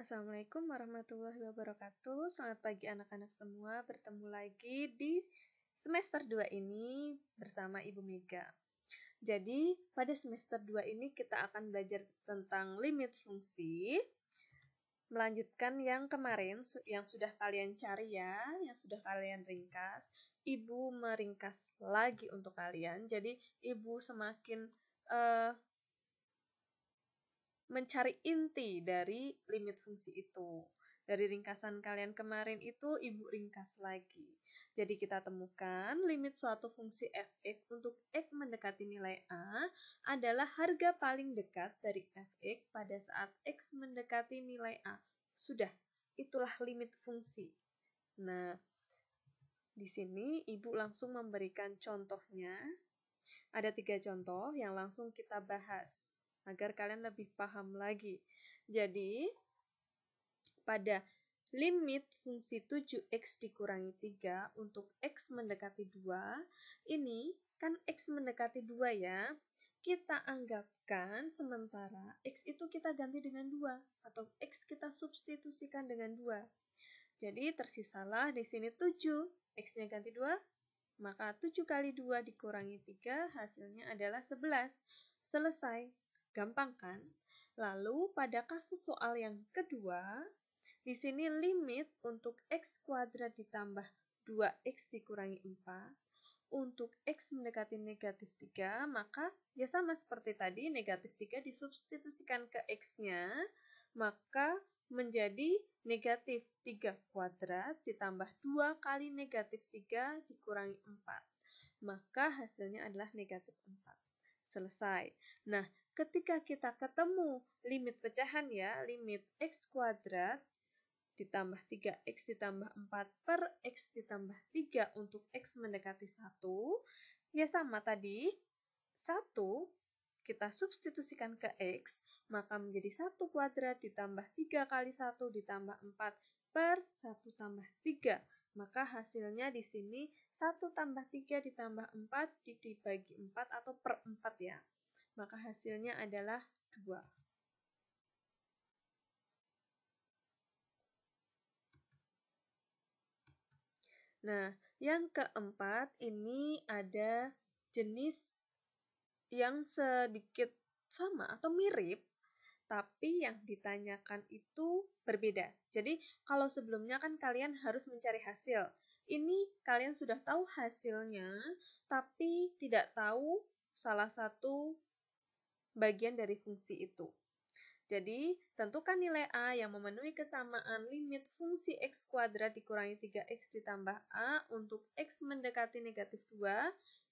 Assalamualaikum warahmatullahi wabarakatuh. Selamat pagi anak-anak semua. Bertemu lagi di semester 2 ini bersama Ibu Mega. Jadi, pada semester 2 ini kita akan belajar tentang limit fungsi. Melanjutkan yang kemarin, yang sudah kalian cari ya, yang sudah kalian ringkas. Ibu meringkas lagi untuk kalian. Jadi, Ibu semakin mencari inti dari limit fungsi itu. Dari ringkasan kalian kemarin itu, Ibu ringkas lagi. Jadi kita temukan limit suatu fungsi f(x) untuk x mendekati nilai A adalah harga paling dekat dari f(x) pada saat x mendekati nilai A. Sudah, itulah limit fungsi. Nah, di sini Ibu langsung memberikan contohnya. Ada 3 contoh yang langsung kita bahas agar kalian lebih paham lagi. Jadi, pada limit fungsi 7x dikurangi 3 untuk x mendekati 2, ini kan x mendekati 2 ya. Kita anggapkan sementara x itu kita ganti dengan 2 atau x kita substitusikan dengan 2. Jadi tersisalah di sini 7, x-nya ganti 2, maka 7 kali 2 dikurangi 3 hasilnya adalah 11. Selesai. Gampang kan? Lalu pada kasus soal yang kedua, di sini limit untuk x kuadrat ditambah 2x dikurangi 4. Untuk x mendekati negatif 3, maka ya sama seperti tadi, negatif 3 disubstitusikan ke x-nya, maka menjadi negatif 3 kuadrat ditambah 2 kali negatif 3 dikurangi 4. Maka hasilnya adalah negatif 4. Selesai. Nah, ketika kita ketemu limit pecahan ya, limit x kuadrat ditambah 3x ditambah 4 per x ditambah 3 untuk x mendekati 1, ya sama tadi, 1 kita substitusikan ke x, maka menjadi 1 kuadrat ditambah 3 kali 1 ditambah 4 per 1 tambah 3. Maka hasilnya di sini 1 tambah 3 ditambah 4 dibagi 4 atau per 4 ya. Maka hasilnya adalah 2. Nah, yang keempat ini ada jenis yang sedikit sama atau mirip, tapi yang ditanyakan itu berbeda. Jadi, kalau sebelumnya kan kalian harus mencari hasil. Ini kalian sudah tahu hasilnya, tapi tidak tahu salah satu bagian dari fungsi itu. Jadi, tentukan nilai A yang memenuhi kesamaan limit fungsi x kuadrat dikurangi 3x ditambah A untuk x mendekati negatif 2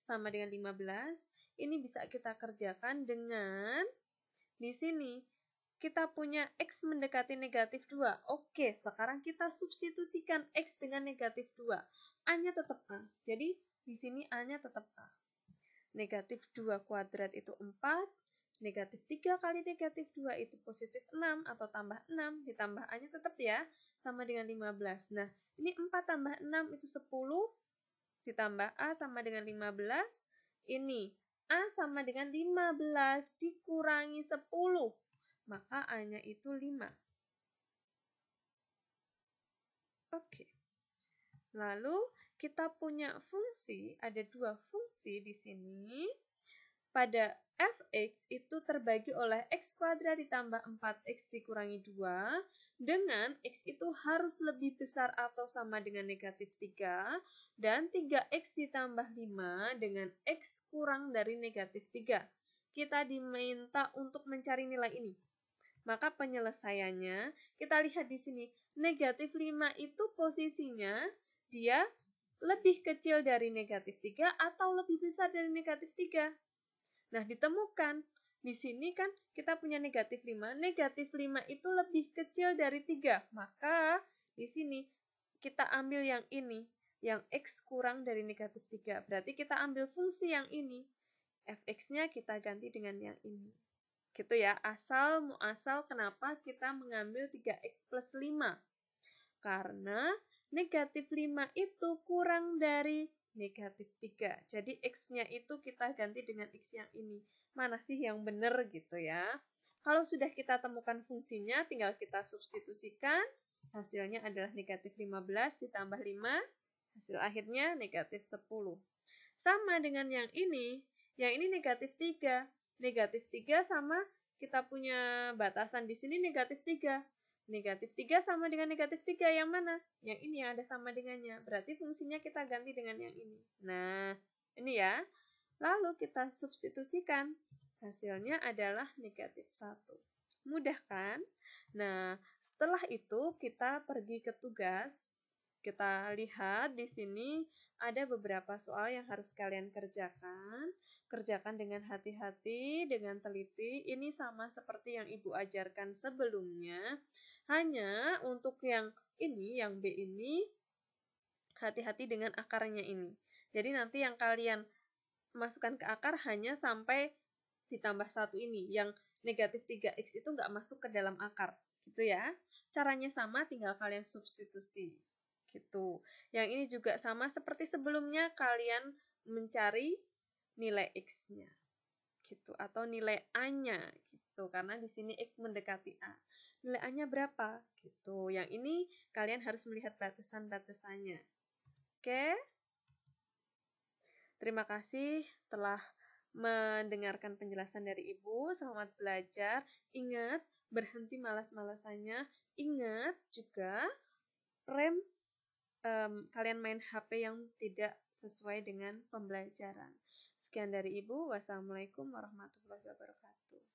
sama dengan 15. Ini bisa kita kerjakan dengan di sini kita punya x mendekati negatif 2. Oke, sekarang kita substitusikan x dengan negatif 2. A-nya tetap A. Jadi, di sini A-nya tetap A. Negatif 2 kuadrat itu 4. Negatif 3 kali negatif 2 itu positif 6 atau tambah 6. Ditambah A-nya tetap ya, sama dengan 15. Nah, ini 4 tambah 6 itu 10. Ditambah A sama dengan 15. Ini A sama dengan 15 dikurangi 10. Maka A-nya itu 5. Oke. Lalu kita punya fungsi, ada 2 fungsi di sini. Pada f(x) itu terbagi oleh x kuadrat ditambah 4x dikurangi 2 dengan x itu harus lebih besar atau sama dengan negatif 3 dan 3x ditambah 5 dengan x kurang dari negatif 3. Kita diminta untuk mencari nilai ini. Maka penyelesaiannya, kita lihat di sini, negatif 5 itu posisinya dia lebih kecil dari negatif 3 atau lebih besar dari negatif 3. Nah, ditemukan. Di sini kan kita punya negatif 5. Negatif 5 itu lebih kecil dari 3. Maka di sini kita ambil yang ini. Yang x kurang dari negatif 3. Berarti kita ambil fungsi yang ini. Fx-nya kita ganti dengan yang ini. Gitu ya. Asal kenapa kita mengambil 3x plus 5. Karena negatif 5 itu kurang dari negatif 3. Jadi x-nya itu kita ganti dengan x yang ini. Mana sih yang benar gitu ya? Kalau sudah kita temukan fungsinya, tinggal kita substitusikan. Hasilnya adalah negatif 15 ditambah 5. Hasil akhirnya negatif 10. Sama dengan yang ini negatif 3. Negatif 3 sama kita punya batasan di sini negatif 3. Negatif 3 sama dengan negatif 3 yang mana? Yang ini yang ada sama dengannya. Berarti fungsinya kita ganti dengan yang ini. Nah, ini ya. Lalu kita substitusikan. Hasilnya adalah negatif 1. Mudah kan? Nah, setelah itu kita pergi ke tugas. Kita lihat di sini ada beberapa soal yang harus kalian kerjakan. Kerjakan dengan hati-hati, dengan teliti. Ini sama seperti yang Ibu ajarkan sebelumnya. Hanya untuk yang ini, yang B ini, hati-hati dengan akarnya ini. Jadi nanti yang kalian masukkan ke akar hanya sampai ditambah 1 ini. Yang negatif 3x itu nggak masuk ke dalam akar. Gitu ya. Caranya sama, tinggal kalian substitusi. Gitu. Yang ini juga sama seperti sebelumnya, kalian mencari nilai x-nya. Gitu. Atau nilai a-nya. Gitu. Karena di sini x mendekati a. Nilai a-nya berapa? Gitu. Yang ini kalian harus melihat batasan-batasannya. Oke? Terima kasih telah mendengarkan penjelasan dari Ibu. Selamat belajar. Ingat, berhenti malas-malasannya. Ingat juga, rem kalian main HP yang tidak sesuai dengan pembelajaran. Sekian dari Ibu. Wassalamualaikum warahmatullahi wabarakatuh.